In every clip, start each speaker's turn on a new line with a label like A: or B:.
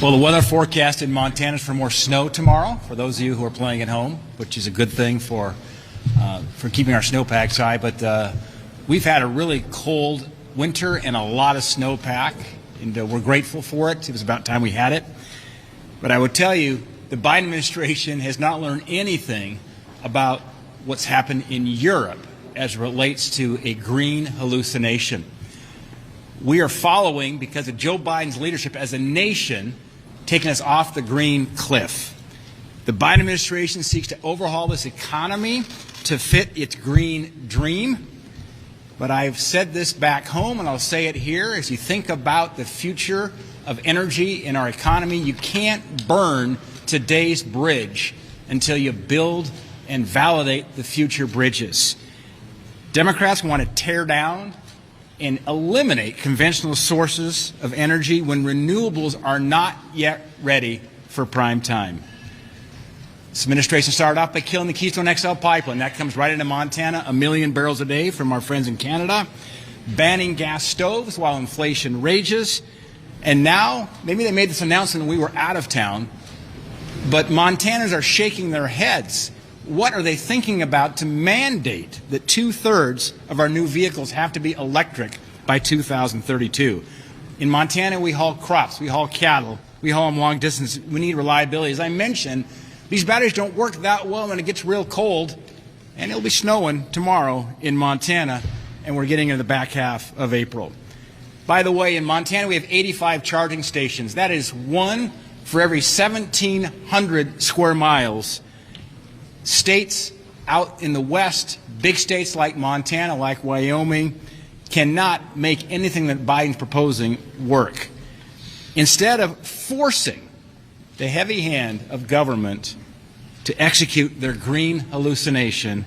A: Well, the weather forecast in Montana is for more snow tomorrow, for those of you who are playing at home, which is a good thing for keeping our snowpacks high. But we've had a really cold winter and a lot of snowpack, and we're grateful for it. It was about time we had it. But I would tell you, the Biden administration has not learned anything about what's happened in Europe as it relates to a green hallucination. We are following, because of Joe Biden's leadership as a nation, taking us off the green cliff. The Biden administration seeks to overhaul this economy to fit its green dream. But I've said this back home, and I'll say it here. As you think about the future of energy in our economy, you can't burn today's bridge until you build and validate the future bridges. Democrats want to tear down and eliminate conventional sources of energy when renewables are not yet ready for prime time. This administration started off by killing the Keystone XL pipeline. That comes right into Montana, 1 million barrels a day from our friends in Canada, banning gas stoves while inflation rages. And now, maybe they made this announcement when we were out of town, but Montanans are shaking their heads. What are they thinking about to mandate that 2/3 of our new vehicles have to be electric by 2032? In Montana, we haul crops, we haul cattle, we haul them long distance. We need reliability. As I mentioned, these batteries don't work that well when it gets real cold, and it'll be snowing tomorrow in Montana, and we're getting into the back half of April. By the way, in Montana, we have 85 charging stations. That is one for every 1,700 square miles. States out in the West, big states like Montana, like Wyoming, cannot make anything that Biden's proposing work. Instead of forcing the heavy hand of government to execute their green hallucination,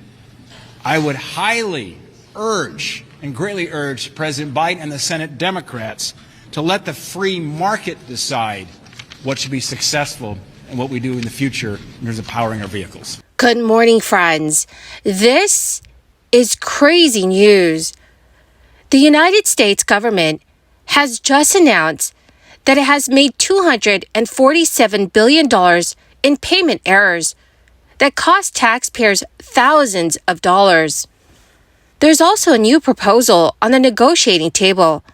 A: I would highly urge and greatly urge President Biden and the Senate Democrats to let the free market decide what should be successful and what we do in the future in terms of powering our vehicles.
B: Good morning, friends. This is crazy news. The United States government has just announced that it has made $247 billion in payment errors that cost taxpayers thousands of dollars. There's also a new proposal on the negotiating table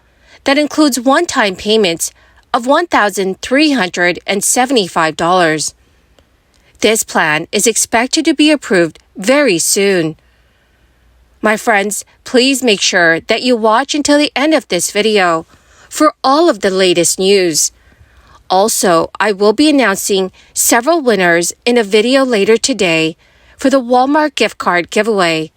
B: that includes one-time payments of $1,375. This plan is expected to be approved very soon. My friends, please make sure that you watch until the end of this video for all of the latest news. Also, I will be announcing several winners in a video later today for the Walmart gift card giveaway.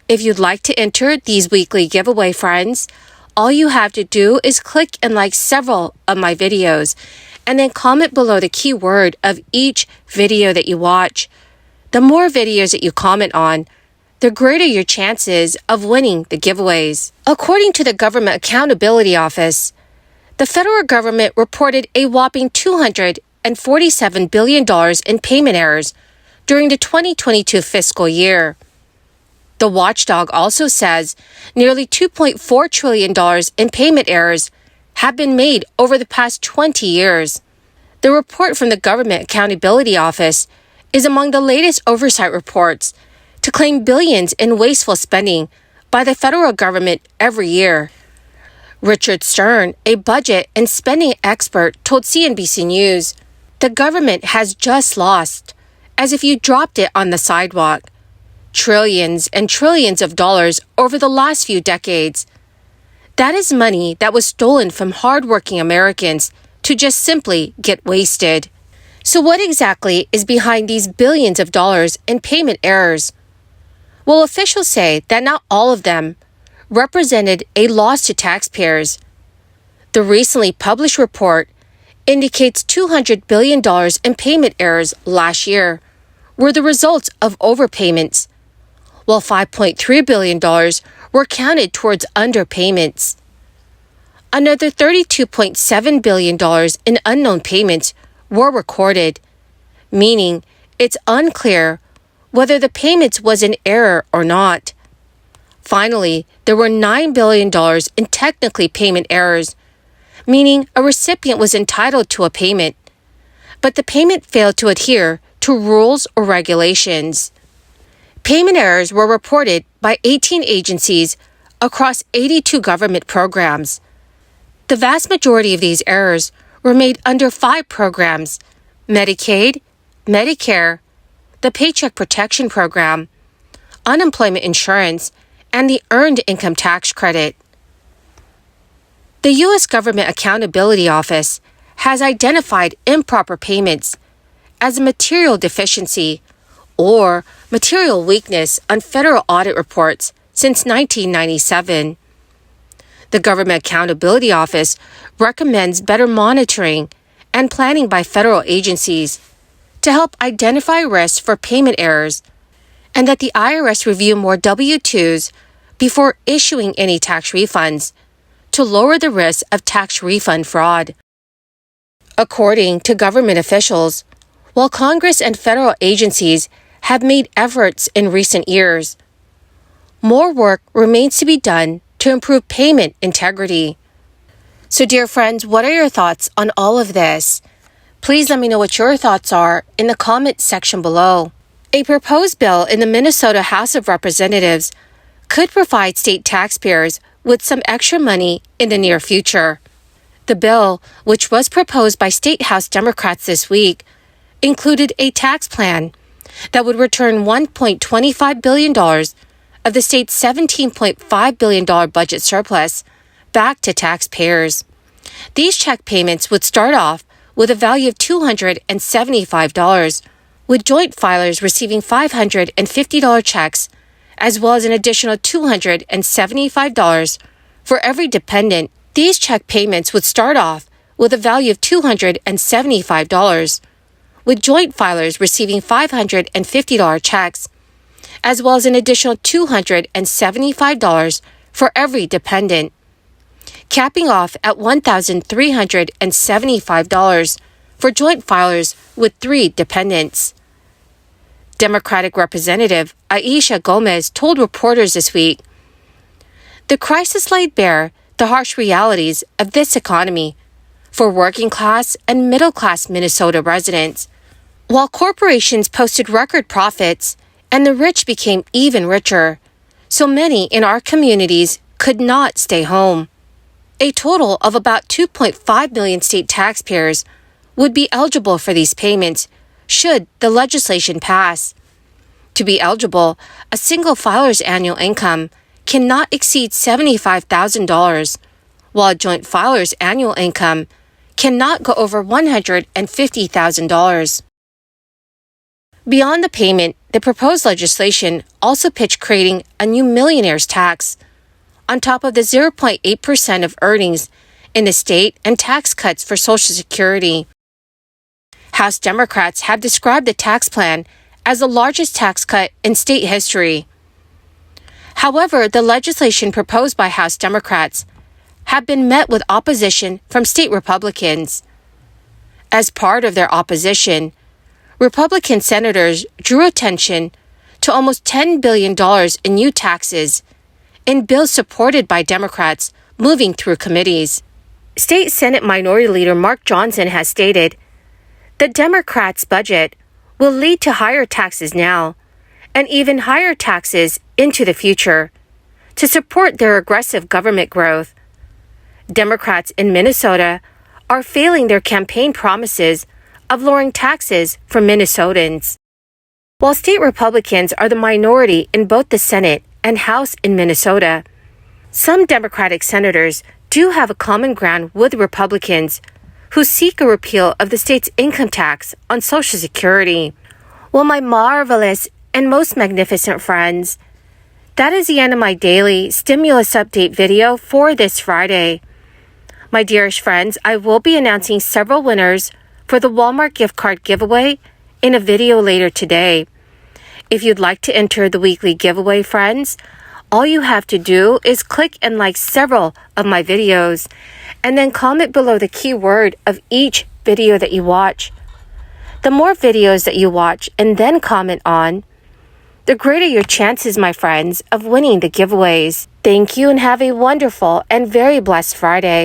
B: If you'd like to enter these weekly giveaway, friends, all you have to do is click and like several of my videos and then comment below the keyword of each video that you watch. The more videos that you comment on, the greater your chances of winning the giveaways. According to the Government Accountability Office, the federal government reported a whopping $247 billion in payment errors during the 2022 fiscal year. The watchdog also says nearly $2.4 trillion in payment errors have been made over the past 20 years. The report from the Government Accountability Office is among the latest oversight reports to claim billions in wasteful spending by the federal government every year. Richard Stern, a budget and spending expert, told CNBC News, "The government has just lost, as if you dropped it on the sidewalk, trillions and trillions of dollars over the last few decades. That is money that was stolen from hardworking Americans to just simply get wasted." So what exactly is behind these billions of dollars in payment errors? Well, officials say that not all of them represented a loss to taxpayers. The recently published report indicates $200 billion in payment errors last year were the results of overpayments, while $5.3 billion were counted towards underpayments. Another $32.7 billion in unknown payments were recorded, meaning it's unclear whether the payments was an error or not. Finally, there were $9 billion in technically payment errors, meaning a recipient was entitled to a payment, but the payment failed to adhere to rules or regulations. Payment errors were reported by 18 agencies across 82 government programs. The vast majority of these errors were made under 5 programs: Medicaid, Medicare, the Paycheck Protection Program, unemployment insurance, and the Earned Income Tax Credit. The U.S. Government Accountability Office has identified improper payments as a material deficiency or material weakness on federal audit reports since 1997. The Government Accountability Office recommends better monitoring and planning by federal agencies to help identify risks for payment errors, and that the IRS review more W-2s before issuing any tax refunds to lower the risk of tax refund fraud. According to government officials, while Congress and federal agencies have made efforts in recent years, more work remains to be done to improve payment integrity. So, dear friends, what are your thoughts on all of this? Please let me know what your thoughts are in the comment section below. A proposed bill in the Minnesota House of Representatives could provide state taxpayers with some extra money in the near future. The bill, which was proposed by State House Democrats this week, included a tax plan that would return $1.25 billion of the state's $17.5 billion budget surplus back to taxpayers. These check payments would start off with a value of $275, with joint filers receiving $550 checks, as well as an additional $275 for every dependent. These check payments would start off with a value of $275, with joint filers receiving $550 checks, as well as an additional $275 for every dependent, capping off at $1,375 for joint filers with 3 dependents. Democratic Representative Aisha Gomez told reporters this week, "The crisis laid bare the harsh realities of this economy for working class and middle class Minnesota residents. While corporations posted record profits and the rich became even richer, so many in our communities could not stay home. A total of about 2.5 million state taxpayers would be eligible for these payments should the legislation pass. To be eligible, a single filer's annual income cannot exceed $75,000, while a joint filer's annual income cannot go over $150,000. Beyond the payment, the proposed legislation also pitched creating a new millionaire's tax, on top of the 0.8% of earnings in the state and tax cuts for Social Security. House Democrats have described the tax plan as the largest tax cut in state history. However, the legislation proposed by House Democrats have been met with opposition from state Republicans. As part of their opposition, Republican senators drew attention to almost $10 billion in new taxes in bills supported by Democrats moving through committees. State Senate Minority Leader Mark Johnson has stated, "The Democrats' budget will lead to higher taxes now and even higher taxes into the future to support their aggressive government growth. Democrats in Minnesota are failing their campaign promises of lowering taxes for Minnesotans." While state Republicans are the minority in both the Senate and House in Minnesota, some Democratic senators do have a common ground with Republicans who seek a repeal of the state's income tax on Social Security. Well, my marvelous and most magnificent friends, that is the end of my daily stimulus update video for this Friday. My dearest friends, I will be announcing several winners for the Walmart gift card giveaway in a video later today. If you'd like to enter the weekly giveaway, friends, all you have to do is click and like several of my videos and then comment below the keyword of each video that you watch. The more videos that you watch and then comment on, the greater your chances, my friends, of winning the giveaways. Thank you and have a wonderful and very blessed Friday.